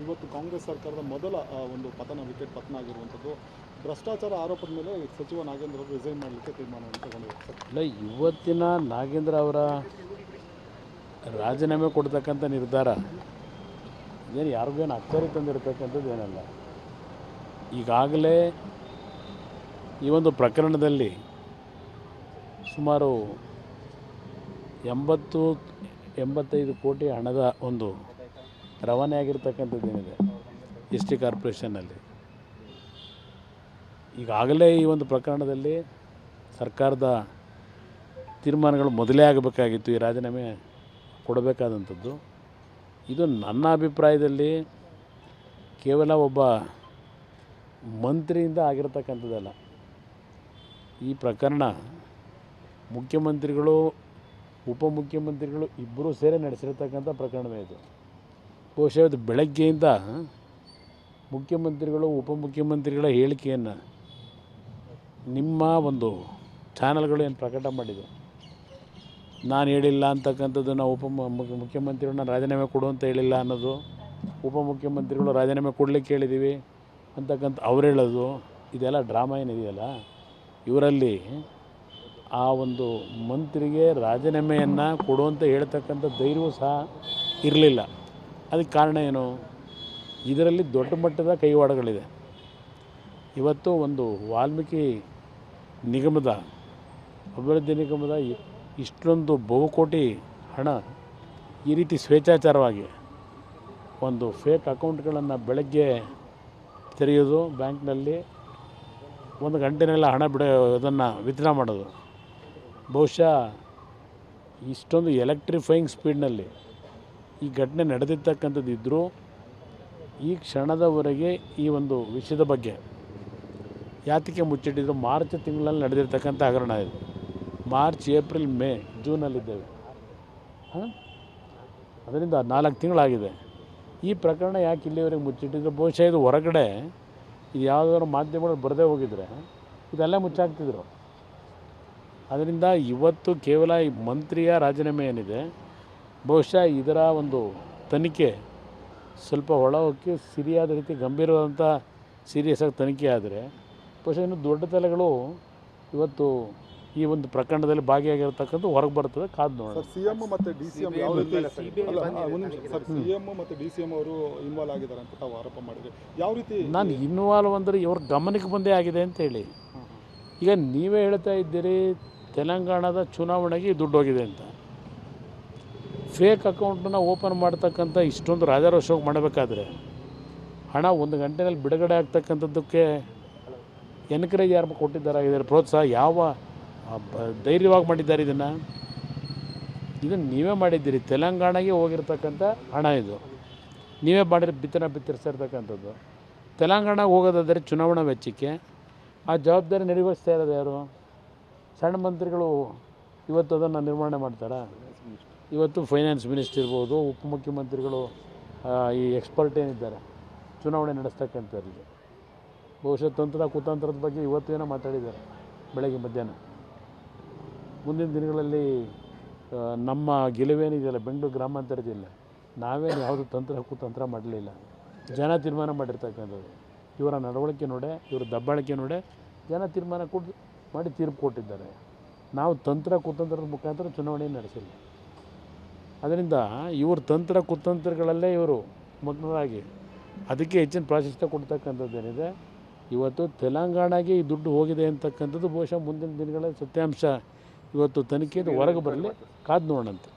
ಇವತ್ತು ಕಾಂಗ್ರೆಸ್ ಸರ್ಕಾರದ ಮೊದಲ ಒಂದು ವಿಕೆಟ್ ಪತನ ಆಗಿರುವಂಥದ್ದು. ಭ್ರಷ್ಟಾಚಾರ ಆರೋಪದ ಮೇಲೆ ಸಚಿವ ನಾಗೇಂದ್ರ ಅವರು ರಿಸೈನ್ ಮಾಡಲಿಕ್ಕೆ ತೀರ್ಮಾನವನ್ನು ತಗೊಂಡಿದ್ದಾರೆ ಸರ್. ಇಲ್ಲ, ಇವತ್ತಿನ ನಾಗೇಂದ್ರ ಅವರ ರಾಜೀನಾಮೆ ಕೊಡ್ತಕ್ಕಂಥ ನಿರ್ಧಾರ ಇದೇನು ಯಾರಿಗೇನು ಅಚ್ಚರಿ ತಂದಿರತಕ್ಕಂಥದ್ದು ಏನಲ್ಲ. ಈಗಾಗಲೇ ಈ ಒಂದು ಪ್ರಕರಣದಲ್ಲಿ ಸುಮಾರು 80-85 ಕೋಟಿ ಹಣದ ಒಂದು ರವಾನೆ ಆಗಿರ್ತಕ್ಕಂಥದ್ದೇನಿದೆ ಎಸ್ ಟಿ ಕಾರ್ಪೊರೇಷನ್ನಲ್ಲಿ. ಈಗಾಗಲೇ ಈ ಒಂದು ಪ್ರಕರಣದಲ್ಲಿ ಸರ್ಕಾರದ ತೀರ್ಮಾನಗಳು ಮೊದಲೇ ಆಗಬೇಕಾಗಿತ್ತು, ಈ ರಾಜೀನಾಮೆ ಕೊಡಬೇಕಾದಂಥದ್ದು. ಇದು ನನ್ನ ಅಭಿಪ್ರಾಯದಲ್ಲಿ ಕೇವಲ ಒಬ್ಬ ಮಂತ್ರಿಯಿಂದ ಆಗಿರತಕ್ಕಂಥದ್ದಲ್ಲ. ಈ ಪ್ರಕರಣ ಮುಖ್ಯಮಂತ್ರಿಗಳು ಉಪಮುಖ್ಯಮಂತ್ರಿಗಳು ಇಬ್ಬರೂ ಸೇರಿ ನಡೆಸಿರ್ತಕ್ಕಂಥ ಪ್ರಕರಣವೇ ಇದು. ಬಹುಶಃ ಇದು ಬೆಳಗ್ಗೆಯಿಂದ ಮುಖ್ಯಮಂತ್ರಿಗಳು ಉಪಮುಖ್ಯಮಂತ್ರಿಗಳ ಹೇಳಿಕೆಯನ್ನು ನಿಮ್ಮ ಒಂದು ಚಾನಲ್ಗಳು ಏನು ಪ್ರಕಟ ಮಾಡಿದೆ, ನಾನು ಹೇಳಿಲ್ಲ ಅಂತಕ್ಕಂಥದ್ದು, ನಾವು ಮುಖ್ಯಮಂತ್ರಿಗಳನ್ನ ರಾಜೀನಾಮೆ ಕೊಡು ಅಂತ ಹೇಳಿಲ್ಲ ಅನ್ನೋದು, ಉಪಮುಖ್ಯಮಂತ್ರಿಗಳು ರಾಜೀನಾಮೆ ಕೊಡಲಿಕ್ಕೆ ಹೇಳಿದ್ದೀವಿ ಅಂತಕ್ಕಂಥ ಅವ್ರು ಹೇಳೋದು, ಇದೆಲ್ಲ ಡ್ರಾಮಾ ಏನಿದೆಯಲ್ಲ, ಇವರಲ್ಲಿ ಆ ಒಂದು ಮಂತ್ರಿಗೆ ರಾಜೀನಾಮೆಯನ್ನು ಕೊಡುವಂತ ಹೇಳ್ತಕ್ಕಂಥ ಧೈರ್ಯವೂ ಸಹ ಇರಲಿಲ್ಲ. ಅದಕ್ಕೆ ಕಾರಣ ಏನು? ಇದರಲ್ಲಿ ದೊಡ್ಡ ಮಟ್ಟದ ಕೈವಾಡಗಳಿದೆ. ಇವತ್ತು ಒಂದು ವಾಲ್ಮೀಕಿ ನಿಗಮದ ಅಭಿವೃದ್ಧಿ ನಿಗಮದ ಇಷ್ಟೊಂದು ಬಹುಕೋಟಿ ಹಣ ಈ ರೀತಿ ಸ್ವೇಚ್ಛಾಚಾರವಾಗಿ ಒಂದು ಫೇಕ್ ಅಕೌಂಟ್ಗಳನ್ನು ಬೆಳಗ್ಗೆ ತೆರೆಯೋದು, ಬ್ಯಾಂಕ್ನಲ್ಲಿ 1 ಗಂಟೆನೆಲ್ಲ ಹಣ ಅದನ್ನು ವಿತ್ಡ್ರಾ ಮಾಡೋದು. ಬಹುಶಃ ಇಷ್ಟೊಂದು ಎಲೆಕ್ಟ್ರಿಫೈಯಿಂಗ್ ಸ್ಪೀಡ್ನಲ್ಲಿ ಈ ಘಟನೆ ನಡೆದಿರ್ತಕ್ಕಂಥದ್ದು ಇದ್ದರೂ ಈ ಕ್ಷಣದವರೆಗೆ ಈ ಒಂದು ವಿಷಯದ ಬಗ್ಗೆ ಯಾತಕ್ಕೆ ಮುಚ್ಚಿಟ್ಟಿದ್ರು? ಮಾರ್ಚ್ ತಿಂಗಳಲ್ಲಿ ನಡೆದಿರ್ತಕ್ಕಂಥ ಹಗರಣ ಇದು. ಮಾರ್ಚ್, ಏಪ್ರಿಲ್, ಮೇ, ಜೂನಲ್ಲಿದ್ದೇವೆ. ಅದರಿಂದ 4 ತಿಂಗಳಾಗಿದೆ. ಈ ಪ್ರಕರಣ ಯಾಕೆ ಇಲ್ಲಿವರೆಗೆ ಮುಚ್ಚಿಟ್ಟಿದ್ರು? ಬಹುಶಃ ಇದು ಹೊರಗಡೆ ಇದು ಯಾವುದಾದ್ರು ಮಾಧ್ಯಮಗಳು ಬರದೇ ಹೋಗಿದ್ರೆ ಇದೆಲ್ಲ ಮುಚ್ಚಾಕ್ತಿದ್ರು. ಅದರಿಂದ ಇವತ್ತು ಕೇವಲ ಈ ಮಂತ್ರಿಯ ರಾಜೀನಾಮೆ ಏನಿದೆ, ಬಹುಶಃ ಇದರ ಒಂದು ತನಿಖೆ ಸ್ವಲ್ಪ ಹೊಳಹೊಕ್ಕಿ ಸಿರಿಯಾದ ರೀತಿ ಗಂಭೀರವಾದಂಥ ಸೀರಿಯಸ್ ಆಗಿ ತನಿಖೆ ಆದರೆ ಬಹುಶಃ ಇನ್ನು ದೊಡ್ಡ ತಲೆಗಳು ಇವತ್ತು ಈ ಒಂದು ಪ್ರಕರಣದಲ್ಲಿ ಭಾಗಿಯಾಗಿರ್ತಕ್ಕಂಥ ಹೊರಗೆ ಬರ್ತದೆ. ಕಾದು ನೋಡೋಣ. ಸಿಎಂ ಮತ್ತು ಡಿ ಸಿ ಎಂ ಯಾವ ರೀತಿ ಸಿಎಂ ಮತ್ತು ಡಿ ಸಿ ಎಂ ಅವರು ಇನ್ವಾಲ್ವ್ ಆಗಿದ್ದಾರೆ ಅಂತ ತಾವು ಆರೋಪ ಮಾಡಿದರೆ ಯಾವ ರೀತಿ? ನಾನು ಇನ್ವಾಲ್ವ್ ಅಂದರೆ ಇವ್ರ ಗಮನಕ್ಕೆ ಬಂದೇ ಆಗಿದೆ ಅಂತ ಹೇಳಿ. ಈಗ ನೀವೇ ಹೇಳ್ತಾ ಇದ್ದೀರಿ ತೆಲಂಗಾಣದ ಚುನಾವಣೆಗೆ ದುಡ್ಡು ಹೋಗಿದೆ ಅಂತ. ಫೇಕ್ ಅಕೌಂಟನ್ನು ಓಪನ್ ಮಾಡ್ತಕ್ಕಂಥ ಇಷ್ಟೊಂದು ರಾಜಾರೋಷವಾಗಿ ಮಾಡಬೇಕಾದ್ರೆ ಹಣ 1 ಗಂಟೆಯಲ್ಲಿ ಬಿಡುಗಡೆ ಆಗ್ತಕ್ಕಂಥದ್ದಕ್ಕೆ ಎನ್ಕರೇಜ್ ಯಾರು ಕೊಟ್ಟಿದ್ದಾರೆ? ಇದರ ಪ್ರೋತ್ಸಾಹ ಯಾವ ಧೈರ್ಯವಾಗಿ ಮಾಡಿದ್ದಾರೆ? ಇದನ್ನು ನೀವೇ ಮಾಡಿದ್ದೀರಿ. ತೆಲಂಗಾಣಗೆ ಹೋಗಿರ್ತಕ್ಕಂಥ ಹಣ ಇದು ನೀವೇ ಬಿತ್ತರಿಸಿರ್ತಕ್ಕಂಥದ್ದು. ತೆಲಂಗಾಣಗೆ ಹೋಗೋದಾದರೆ ಚುನಾವಣಾ ವೆಚ್ಚಕ್ಕೆ ಆ ಜವಾಬ್ದಾರಿ ನಿರ್ವಹಿಸ್ತಾ ಇರೋದು ಯಾರು? ಸಣ್ಣ ಮಂತ್ರಿಗಳು ಇವತ್ತು ಅದನ್ನು ನಿರ್ವಹಣೆ ಮಾಡ್ತಾರಾ? ಇವತ್ತು ಫೈನಾನ್ಸ್ ಮಿನಿಸ್ಟರ್ ಇರ್ಬೋದು, ಉಪಮುಖ್ಯಮಂತ್ರಿಗಳು, ಈ ಎಕ್ಸ್ಪರ್ಟ್ ಏನಿದ್ದಾರೆ ಚುನಾವಣೆ ನಡೆಸ್ತಕ್ಕಂಥವ್ರಿಗೆ ಬಹುಶಃ ಕುತಂತ್ರದ ಬಗ್ಗೆ ಇವತ್ತು ಏನೋ ಮಾತಾಡಿದ್ದಾರೆ ಬೆಳಗ್ಗೆ ಮಧ್ಯಾಹ್ನ. ಮುಂದಿನ ದಿನಗಳಲ್ಲಿ ನಮ್ಮ ಗೆಲುವೇನಿದೆಯಲ್ಲ ಬೆಂಗಳೂರು ಗ್ರಾಮಾಂತರ ಜಿಲ್ಲೆ, ನಾವೇನು ಯಾವುದು ಕುತಂತ್ರ ಮಾಡಲಿಲ್ಲ. ಜನ ತೀರ್ಮಾನ ಮಾಡಿರ್ತಕ್ಕಂಥದ್ದು. ಇವರ ನಡವಳಿಕೆ ನೋಡೆ, ಇವರ ದಬ್ಬಾಳಿಕೆ ನೋಡೆ ಜನ ತೀರ್ಮಾನ ಮಾಡಿ ತೀರ್ಪು ಕೊಟ್ಟಿದ್ದಾರೆ. ನಾವು ಕುತಂತ್ರದ ಮುಖಾಂತರ ಚುನಾವಣೆ ನಡೆಸಿಲ್ಲ. ಅದರಿಂದ ಇವರು ಕುತಂತ್ರಗಳಲ್ಲೇ ಇವರು ಮಗ್ನರಾಗಿ ಅದಕ್ಕೆ ಹೆಚ್ಚಿನ ಪ್ರಾಶಸ್ತ್ಯ ಕೊಡ್ತಕ್ಕಂಥದ್ದೇನಿದೆ. ಇವತ್ತು ತೆಲಂಗಾಣಗೆ ಈ ದುಡ್ಡು ಹೋಗಿದೆ ಅಂತಕ್ಕಂಥದ್ದು ಬಹುಶಃ ಮುಂದಿನ ದಿನಗಳ ಸತ್ಯಾಂಶ ಇವತ್ತು ತನಿಖೆಯಿಂದ ಹೊರಗೆ ಬರಲಿ, ಕಾದು ನೋಡೋಣಂತೆ.